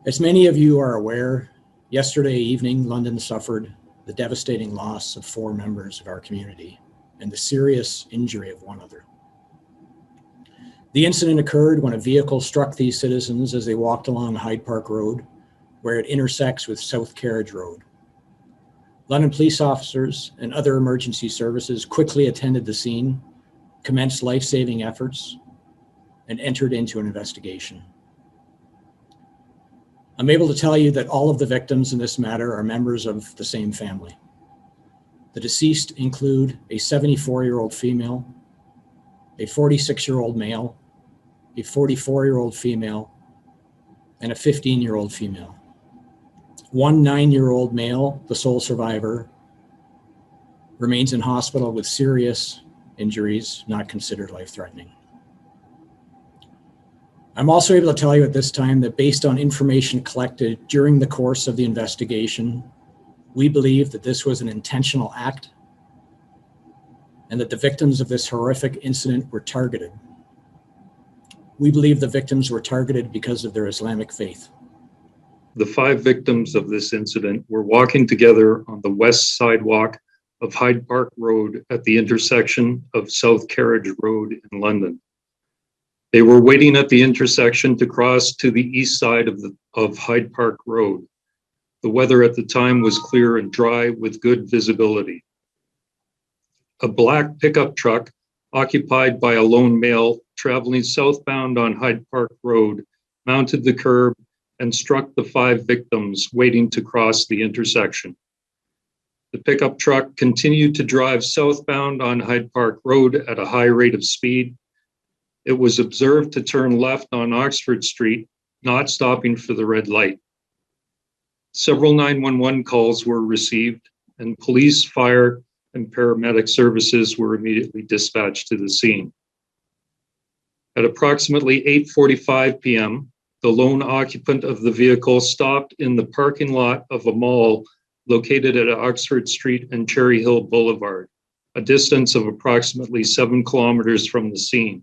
As many of you are aware, yesterday evening, London suffered the devastating loss of 4 members of our community and the serious injury of 1 other. The incident occurred when a vehicle struck these citizens as they walked along Hyde Park Road, where it intersects with South Carriage Road. London police officers and other emergency services quickly attended the scene, commenced life-saving efforts, and entered into an investigation. I'm able to tell you that all of the victims in this matter are members of the same family. The deceased include a 74-year-old female, a 46-year-old male, a 44-year-old female, and a 15-year-old female. 1 9-year-old male, the sole survivor, remains in hospital with serious injuries not considered life-threatening. I'm also able to tell you at this time that based on information collected during the course of the investigation, we believe that this was an intentional act and that the victims of this horrific incident were targeted. We believe the victims were targeted because of their Islamic faith. The 5 victims of this incident were walking together on the west sidewalk of Hyde Park Road at the intersection of South Carriage Road in London. They were waiting at the intersection to cross to the east side of Hyde Park Road. The weather at the time was clear and dry with good visibility. A black pickup truck occupied by a lone male traveling southbound on Hyde Park Road mounted the curb and struck the 5 victims waiting to cross the intersection. The pickup truck continued to drive southbound on Hyde Park Road at a high rate of speed. It was observed to turn left on Oxford Street, not stopping for the red light. Several 911 calls were received, and police, fire, and paramedic services were immediately dispatched to the scene. At approximately 8:45 p.m., the lone occupant of the vehicle stopped in the parking lot of a mall located at Oxford Street and Cherry Hill Boulevard, a distance of approximately 7 kilometers from the scene.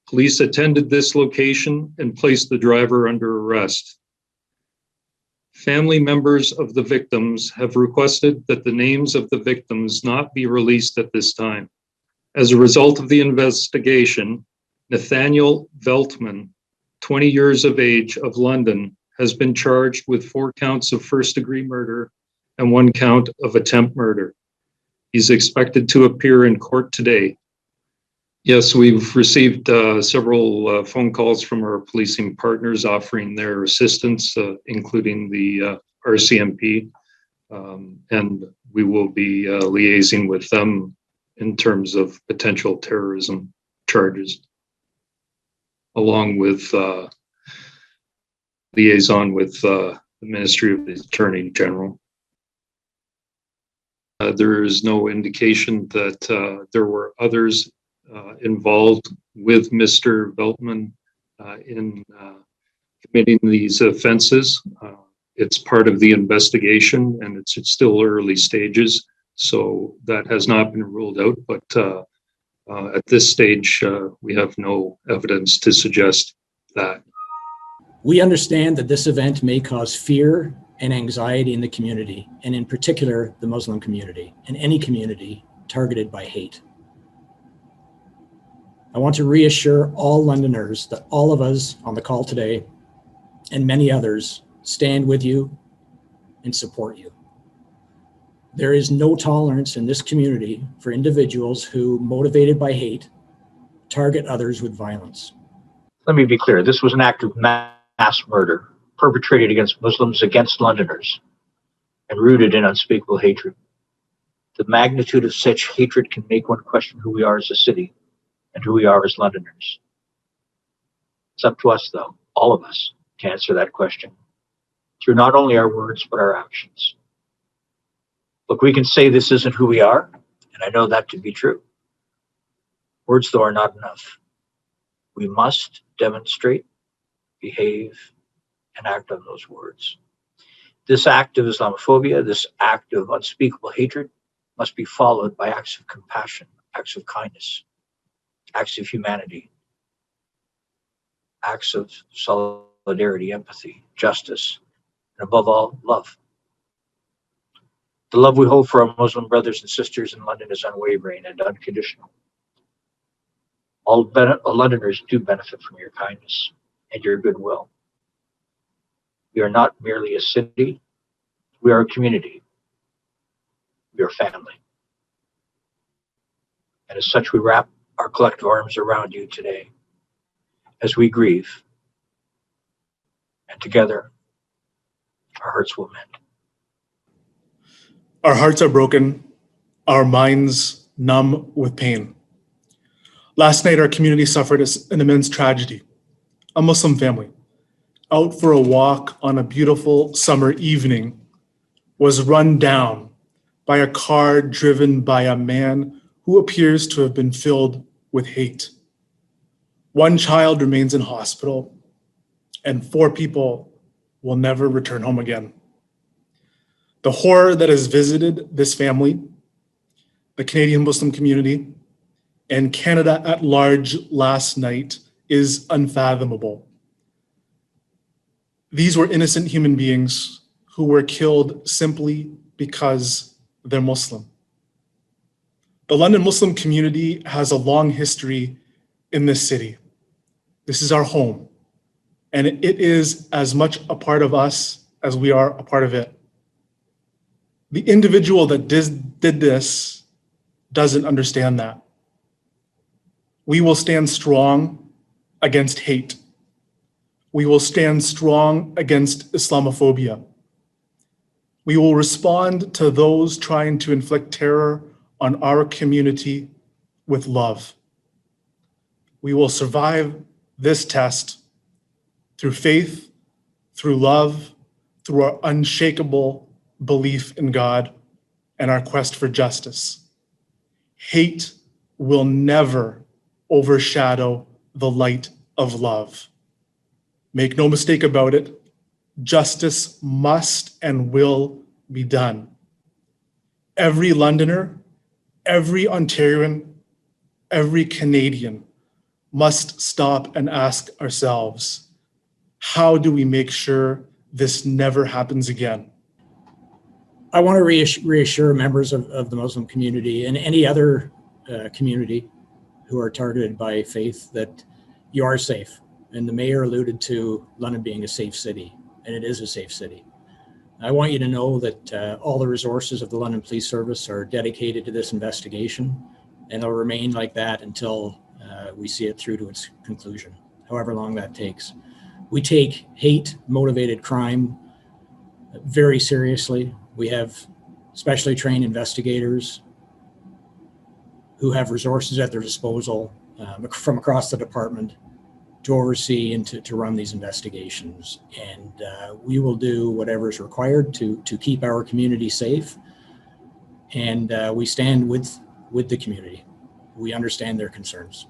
Police attended this location and placed the driver under arrest. Family members of the victims have requested that the names of the victims not be released at this time. As a result of the investigation, Nathanial Veltman, 20 years of age, of London, has been charged with 4 counts of first-degree murder and 1 count of attempt murder. He's expected to appear in court today. Yes, we've received several phone calls from our policing partners offering their assistance, including the RCMP, and we will be liaising with them in terms of potential terrorism charges, along with liaison with the Ministry of the Attorney General. There is no indication that there were others involved with Mr. Veltman in committing these offenses. It's part of the investigation and it's still early stages, so that has not been ruled out, but at this stage, we have no evidence to suggest that. We understand that this event may cause fear and anxiety in the community, and in particular, the Muslim community, and any community targeted by hate. I want to reassure all Londoners that all of us on the call today, and many others, stand with you and support you. There is no tolerance in this community for individuals who, motivated by hate, target others with violence. Let me be clear. This was an act of mass murder perpetrated against Muslims, against Londoners, and rooted in unspeakable hatred. The magnitude of such hatred can make one question who we are as a city and who we are as Londoners. It's up to us, though, all of us, to answer that question through not only our words, but our actions. Look, we can say this isn't who we are, and I know that to be true. Words, though, are not enough. We must demonstrate, behave, and act on those words. This act of Islamophobia, this act of unspeakable hatred, must be followed by acts of compassion, acts of kindness, acts of humanity, acts of solidarity. solidarity, empathy, justice, and above all, love. The love we hold for our Muslim brothers and sisters in London is unwavering and unconditional. All Londoners do benefit from your kindness and your goodwill. We are not merely a city, we are a community. We are family. And as such, we wrap our collective arms around you today as we grieve. And together, our hearts will mend. Our hearts are broken, our minds numb with pain. Last night, our community suffered an immense tragedy. A Muslim family, out for a walk on a beautiful summer evening, was run down by a car driven by a man who appears to have been filled with hate. One child remains in hospital, and 4 people will never return home again. The horror that has visited this family, the Canadian Muslim community, and Canada at large last night is unfathomable. These were innocent human beings who were killed simply because they're Muslim. The London Muslim community has a long history in this city. This is our home, and it is as much a part of us as we are a part of it. The individual that did this doesn't understand that. We will stand strong against hate. We will stand strong against Islamophobia. We will respond to those trying to inflict terror on our community with love. We will survive this test through faith, through love, through our unshakable belief in God and our quest for justice. Hate will never overshadow the light of love. Make no mistake about it, justice must and will be done. Every Londoner, every Ontarian, every Canadian must stop and ask ourselves, how do we make sure this never happens again? I want to reassure members of the Muslim community and any other community who are targeted by faith that you are safe. And the mayor alluded to London being a safe city, and it is a safe city. I want you to know that all the resources of the London Police Service are dedicated to this investigation, and they'll remain like that until we see it through to its conclusion, however long that takes. We take hate-motivated crime very seriously. We have specially trained investigators who have resources at their disposal from across the department to oversee and to run these investigations. And we will do whatever is required to keep our community safe. And we stand with the community. We understand their concerns.